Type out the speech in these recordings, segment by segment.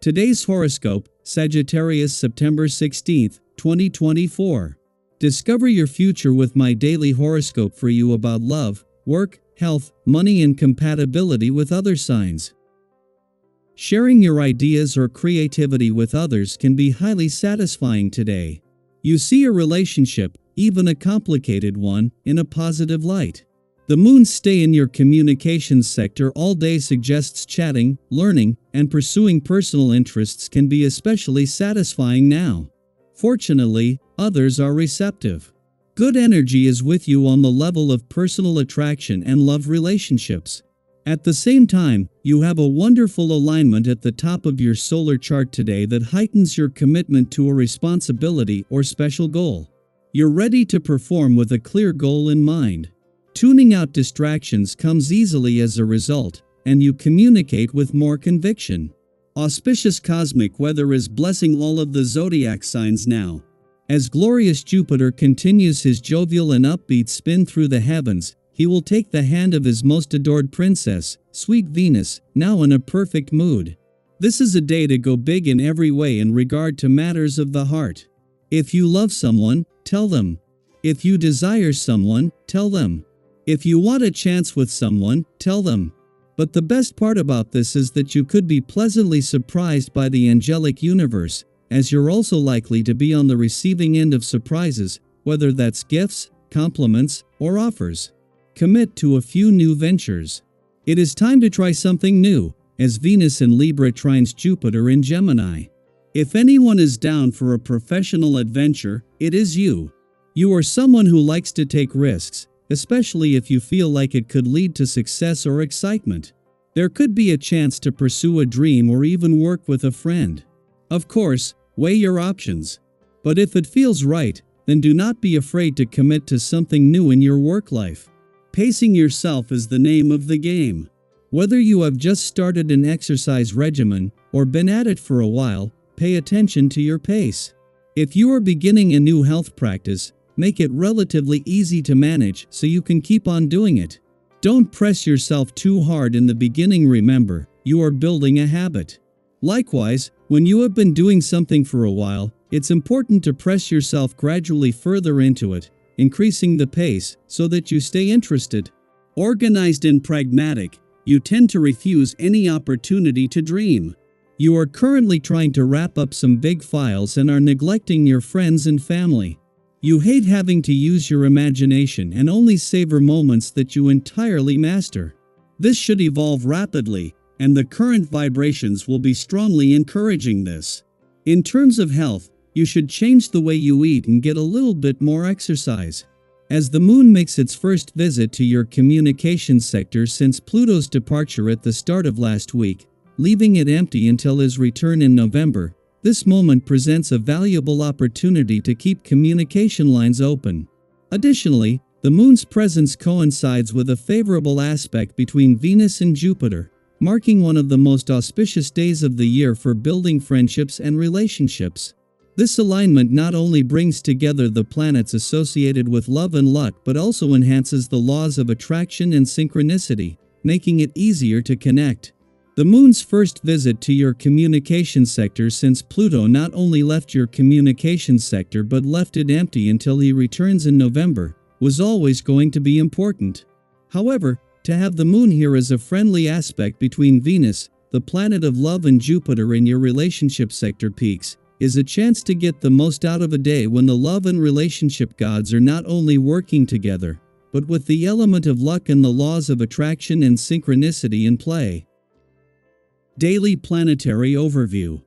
Today's horoscope, Sagittarius September 16th, 2024. Discover your future with my daily horoscope for you about love, work, health, money and compatibility with other signs. Sharing your ideas or creativity with others can be highly satisfying today. You see a relationship, even a complicated one, in a positive light. The moon's stay in your communications sector all day suggests chatting, learning, and pursuing personal interests can be especially satisfying now. Fortunately, others are receptive. Good energy is with you on the level of personal attraction and love relationships. At the same time, you have a wonderful alignment at the top of your solar chart today that heightens your commitment to a responsibility or special goal. You're ready to perform with a clear goal in mind. Tuning out distractions comes easily as a result, and you communicate with more conviction. Auspicious cosmic weather is blessing all of the zodiac signs now. As glorious Jupiter continues his jovial and upbeat spin through the heavens, he will take the hand of his most adored princess, sweet Venus, now in a perfect mood. This is a day to go big in every way in regard to matters of the heart. If you love someone, tell them. If you desire someone, tell them. If you want a chance with someone, tell them. But the best part about this is that you could be pleasantly surprised by the angelic universe, as you're also likely to be on the receiving end of surprises, whether that's gifts, compliments, or offers. Commit to a few new ventures. It is time to try something new, as Venus in Libra trines Jupiter in Gemini. If anyone is down for a professional adventure, it is you. You are someone who likes to take risks, especially if you feel like it could lead to success or excitement. There could be a chance to pursue a dream or even work with a friend. Of course, weigh your options. But if it feels right, then do not be afraid to commit to something new in your work life. Pacing yourself is the name of the game. Whether you have just started an exercise regimen or been at it for a while, pay attention to your pace. If you are beginning a new health practice, make it relatively easy to manage so you can keep on doing it. Don't press yourself too hard in the beginning. Remember, you are building a habit. Likewise, when you have been doing something for a while, it's important to press yourself gradually further into it, increasing the pace so that you stay interested. Organized and pragmatic, you tend to refuse any opportunity to dream. You are currently trying to wrap up some big files and are neglecting your friends and family. You hate having to use your imagination and only savor moments that you entirely master. This should evolve rapidly, and the current vibrations will be strongly encouraging this. In terms of health, you should change the way you eat and get a little bit more exercise. As the moon makes its first visit to your communications sector since Pluto's departure at the start of last week, leaving it empty until his return in November, this moment presents a valuable opportunity to keep communication lines open. Additionally, the moon's presence coincides with a favorable aspect between Venus and Jupiter, marking one of the most auspicious days of the year for building friendships and relationships. This alignment not only brings together the planets associated with love and luck but also enhances the laws of attraction and synchronicity, making it easier to connect. The moon's first visit to your communications sector since Pluto not only left your communications sector but left it empty until he returns in November, was always going to be important. However, to have the moon here as a friendly aspect between Venus, the planet of love, and Jupiter in your relationship sector peaks, is a chance to get the most out of a day when the love and relationship gods are not only working together, but with the element of luck and the laws of attraction and synchronicity in play. Daily Planetary Overview.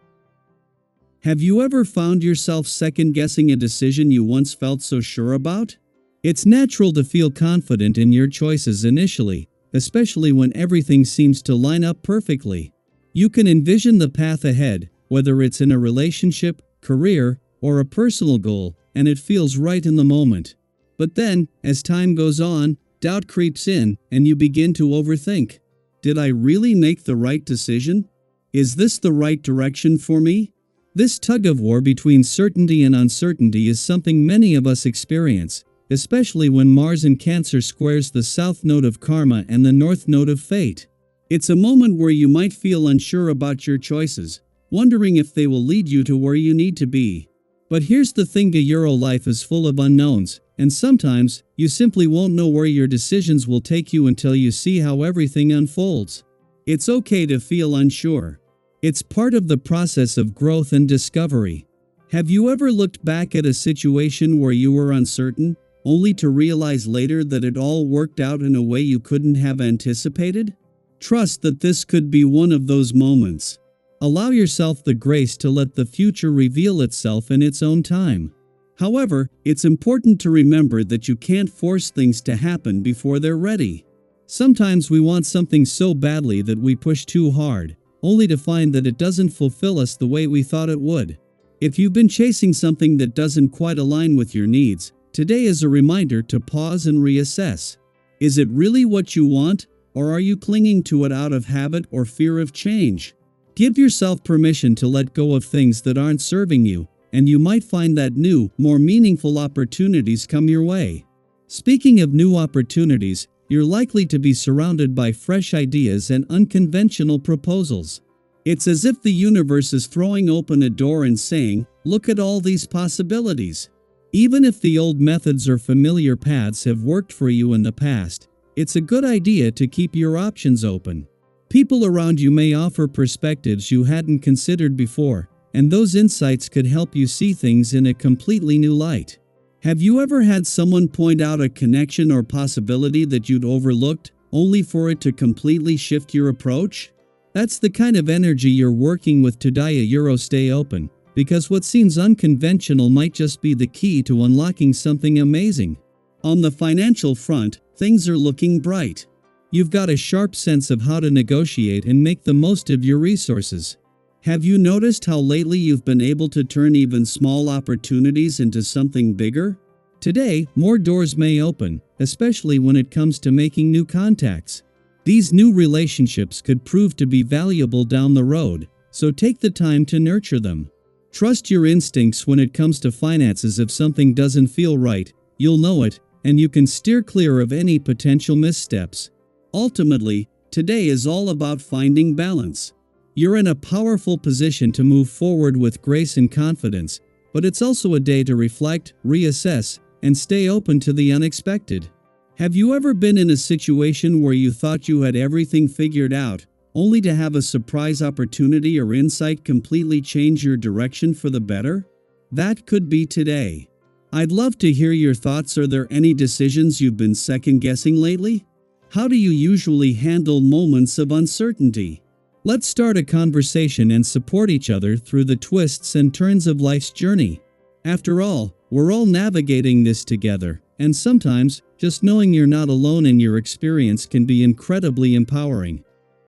Have you ever found yourself second-guessing a decision you once felt so sure about? It's natural to feel confident in your choices initially, especially when everything seems to line up perfectly. You can envision the path ahead, whether it's in a relationship, career, or a personal goal, and it feels right in the moment. But then, as time goes on, doubt creeps in, and you begin to overthink. Did I really make the right decision? Is this the right direction for me? This tug-of-war between certainty and uncertainty is something many of us experience, especially when Mars in Cancer squares the south node of karma and the north node of fate. It's a moment where you might feel unsure about your choices, wondering if they will lead you to where you need to be. But here's the thing, life is full of unknowns, and sometimes, you simply won't know where your decisions will take you until you see how everything unfolds. It's okay to feel unsure. It's part of the process of growth and discovery. Have you ever looked back at a situation where you were uncertain, only to realize later that it all worked out in a way you couldn't have anticipated? Trust that this could be one of those moments. Allow yourself the grace to let the future reveal itself in its own time. However, it's important to remember that you can't force things to happen before they're ready. Sometimes we want something so badly that we push too hard, only to find that it doesn't fulfill us the way we thought it would. If you've been chasing something that doesn't quite align with your needs, today is a reminder to pause and reassess. Is it really what you want, or are you clinging to it out of habit or fear of change? Give yourself permission to let go of things that aren't serving you, and you might find that new, more meaningful opportunities come your way. Speaking of new opportunities, you're likely to be surrounded by fresh ideas and unconventional proposals. It's as if the universe is throwing open a door and saying, "Look at all these possibilities." Even if the old methods or familiar paths have worked for you in the past, it's a good idea to keep your options open. People around you may offer perspectives you hadn't considered before, and those insights could help you see things in a completely new light. Have you ever had someone point out a connection or possibility that you'd overlooked, only for it to completely shift your approach? That's the kind of energy you're working with today. Stay open, because what seems unconventional might just be the key to unlocking something amazing. On the financial front, things are looking bright. You've got a sharp sense of how to negotiate and make the most of your resources. Have you noticed how lately you've been able to turn even small opportunities into something bigger? Today, more doors may open, especially when it comes to making new contacts. These new relationships could prove to be valuable down the road, so take the time to nurture them. Trust your instincts when it comes to finances. If something doesn't feel right, you'll know it, and you can steer clear of any potential missteps. Ultimately, today is all about finding balance. You're in a powerful position to move forward with grace and confidence, but it's also a day to reflect, reassess, and stay open to the unexpected. Have you ever been in a situation where you thought you had everything figured out, only to have a surprise opportunity or insight completely change your direction for the better? That could be today. I'd love to hear your thoughts. Are there any decisions you've been second-guessing lately? How do you usually handle moments of uncertainty? Let's start a conversation and support each other through the twists and turns of life's journey. After all, we're all navigating this together, and sometimes, just knowing you're not alone in your experience can be incredibly empowering.